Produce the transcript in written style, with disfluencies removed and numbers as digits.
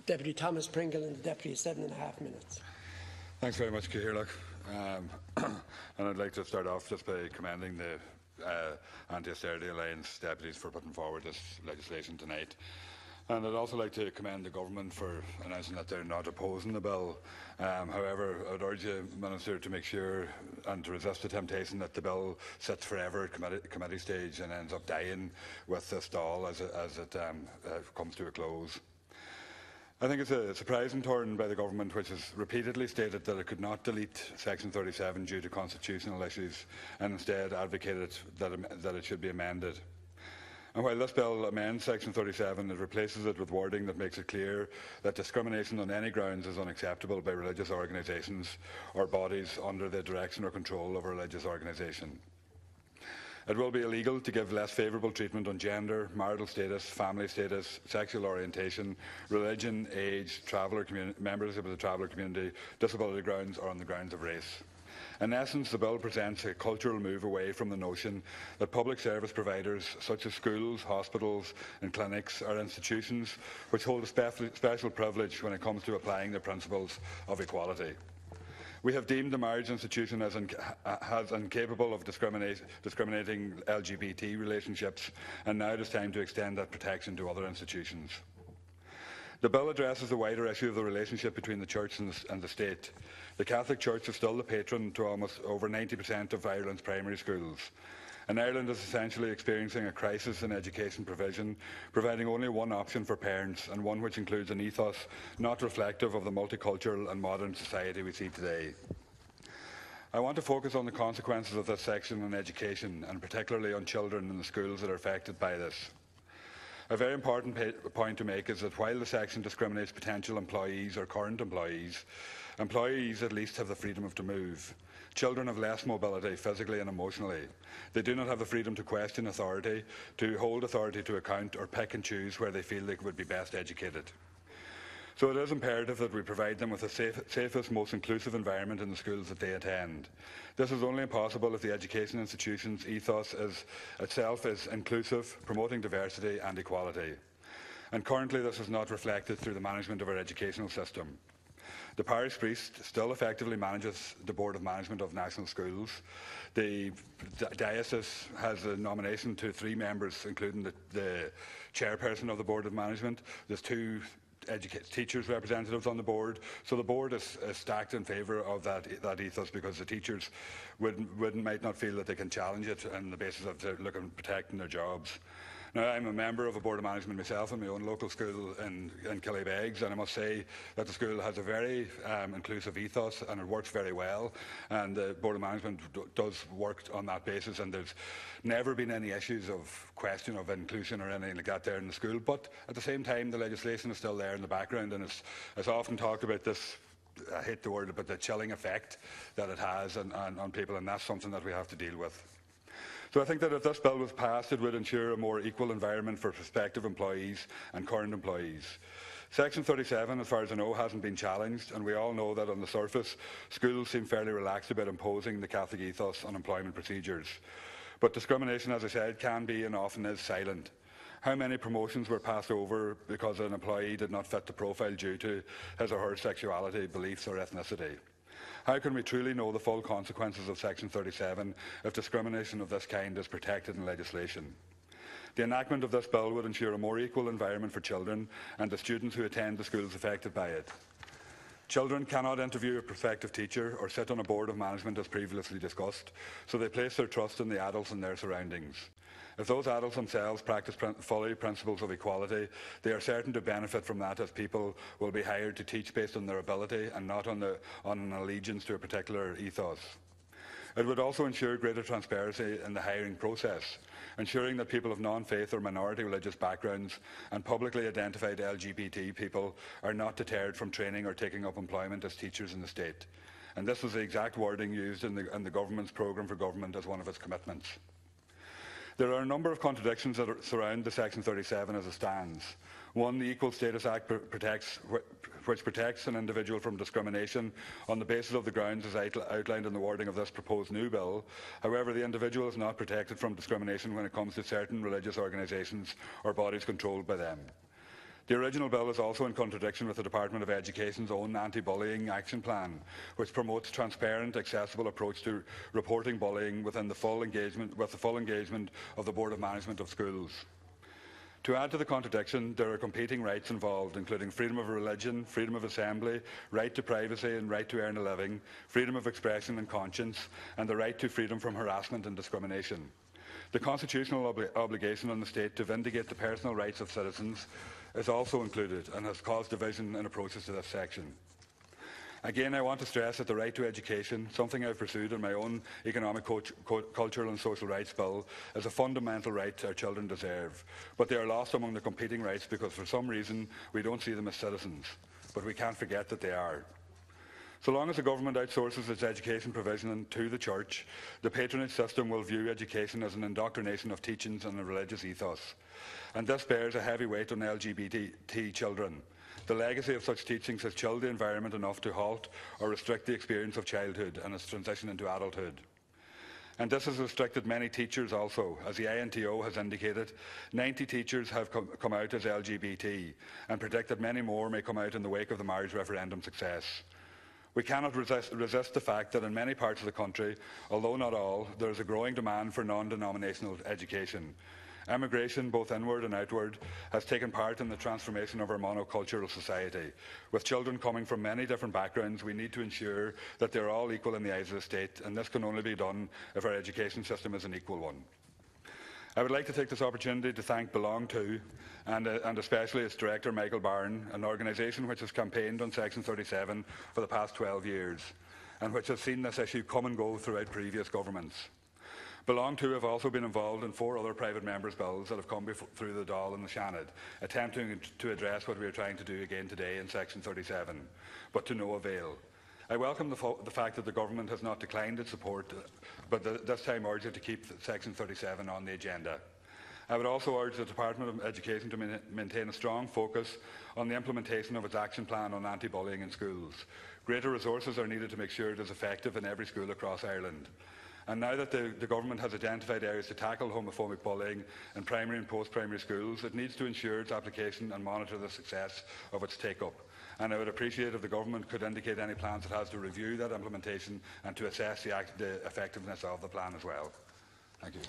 Deputy Thomas Pringle and the Deputy 7.5 minutes. Thanks very much, Cathaoirleach. And I'd like to start off just by commending the Anti-Austerity Alliance deputies for putting forward this legislation tonight. And I'd also like to commend the government for announcing that they're not opposing the bill. However, I would urge you, Minister, to make sure and to resist the temptation that the bill sits forever at committee stage and ends up dying with the stall as it comes to a close. I think it's a surprising turn by the government, which has repeatedly stated that it could not delete Section 37 due to constitutional issues, and instead advocated that it should be amended. And while this bill amends Section 37, it replaces it with wording that makes it clear that discrimination on any grounds is unacceptable by religious organisations or bodies under the direction or control of a religious organisation. It will be illegal to give less favourable treatment on gender, marital status, family status, sexual orientation, religion, age, membership of the traveller community, disability grounds, or on the grounds of race. In essence, the bill presents a cultural move away from the notion that public service providers such as schools, hospitals and clinics are institutions which hold a special privilege when it comes to applying the principles of equality. We have deemed the marriage institution as incapable of discriminating LGBT relationships, and now it is time to extend that protection to other institutions. The bill addresses the wider issue of the relationship between the Church and the State. The Catholic Church is still the patron to almost over 90% of Ireland's primary schools. And Ireland is essentially experiencing a crisis in education provision, providing only one option for parents, and one which includes an ethos not reflective of the multicultural and modern society we see today. I want to focus on the consequences of this section on education, and particularly on children in the schools that are affected by this. A very important point to make is that while the section discriminates potential employees or current employees at least have the freedom to move. Children have less mobility, physically and emotionally. They do not have the freedom to question authority, to hold authority to account, or pick and choose where they feel they would be best educated. So it is imperative that we provide them with the safest, most inclusive environment in the schools that they attend. This is only possible if the education institution's ethos itself is inclusive, promoting diversity and equality. And currently this is not reflected through the management of our educational system. The parish priest still effectively manages the Board of Management of National Schools. The diocese has a nomination to 3 members, including the chairperson of the Board of Management. There's 2 teachers representatives on the board, so the board is stacked in favour of that ethos, because the teachers might not feel that they can challenge it on the basis of looking at protecting their jobs. Now, I'm a member of a board of management myself in my own local school in Killybegs, and I must say that the school has a very inclusive ethos, and it works very well, and the board of management does work on that basis, and there's never been any issues of question of inclusion or anything like that there in the school. But at the same time, the legislation is still there in the background, and it's often talked about this, I hate the word, but the chilling effect that it has on people, and that's something that we have to deal with. So I think that if this bill was passed, it would ensure a more equal environment for prospective employees and current employees. Section 37, as far as I know, hasn't been challenged, and we all know that on the surface, schools seem fairly relaxed about imposing the Catholic ethos on employment procedures. But discrimination, as I said, can be and often is silent. How many promotions were passed over because an employee did not fit the profile due to his or her sexuality, beliefs or ethnicity? How can we truly know the full consequences of Section 37 if discrimination of this kind is protected in legislation? The enactment of this bill would ensure a more equal environment for children and the students who attend the schools affected by it. Children cannot interview a prospective teacher or sit on a board of management as previously discussed, so they place their trust in the adults in their surroundings. If those adults themselves practice fully principles of equality, they are certain to benefit from that, as people will be hired to teach based on their ability and not on an allegiance to a particular ethos. It would also ensure greater transparency in the hiring process, ensuring that people of non-faith or minority religious backgrounds and publicly identified LGBT people are not deterred from training or taking up employment as teachers in the state. And this was the exact wording used in the government's programme for government as one of its commitments. There are a number of contradictions that surround the Section 37 as it stands. One, the Equal Status Act which protects an individual from discrimination on the basis of the grounds as outlined in the wording of this proposed new bill. However, the individual is not protected from discrimination when it comes to certain religious organisations or bodies controlled by them. The original bill is also in contradiction with the Department of Education's own anti-bullying action plan, which promotes a transparent, accessible approach to reporting bullying with the full engagement of the Board of Management of Schools. To add to the contradiction, there are competing rights involved, including freedom of religion, freedom of assembly, right to privacy and right to earn a living, freedom of expression and conscience, and the right to freedom from harassment and discrimination. The constitutional obligation on the state to vindicate the personal rights of citizens is also included and has caused division in approaches to this section. Again, I want to stress that the right to education, something I've pursued in my own economic, cultural and social rights bill, is a fundamental right our children deserve. But they are lost among the competing rights because for some reason we don't see them as citizens. But we can't forget that they are. So long as the government outsources its education provision to the church, the patronage system will view education as an indoctrination of teachings and a religious ethos. And this bears a heavy weight on LGBT children. The legacy of such teachings has chilled the environment enough to halt or restrict the experience of childhood and its transition into adulthood. And this has restricted many teachers also. As the INTO has indicated, 90 teachers have come out as LGBT and predict that many more may come out in the wake of the marriage referendum success. We cannot resist the fact that in many parts of the country, although not all, there is a growing demand for non-denominational education. Emigration, both inward and outward, has taken part in the transformation of our monocultural society. With children coming from many different backgrounds, we need to ensure that they are all equal in the eyes of the state, and this can only be done if our education system is an equal one. I would like to take this opportunity to thank Belong To, and especially its director, Michael Barron, an organisation which has campaigned on Section 37 for the past 12 years, and which has seen this issue come and go throughout previous governments. Belong To have also been involved in 4 other private members' bills that have come through the Dáil and the Seanad, attempting to address what we are trying to do again today in Section 37, but to no avail. I welcome the fact that the government has not declined its support, but this time urge it to keep Section 37 on the agenda. I would also urge the Department of Education to maintain a strong focus on the implementation of its action plan on anti-bullying in schools. Greater resources are needed to make sure it is effective in every school across Ireland. And now that the government has identified areas to tackle homophobic bullying in primary and post-primary schools, it needs to ensure its application and monitor the success of its take-up. And I would appreciate if the government could indicate any plans it has to review that implementation and to assess the effectiveness of the plan as well. Thank you.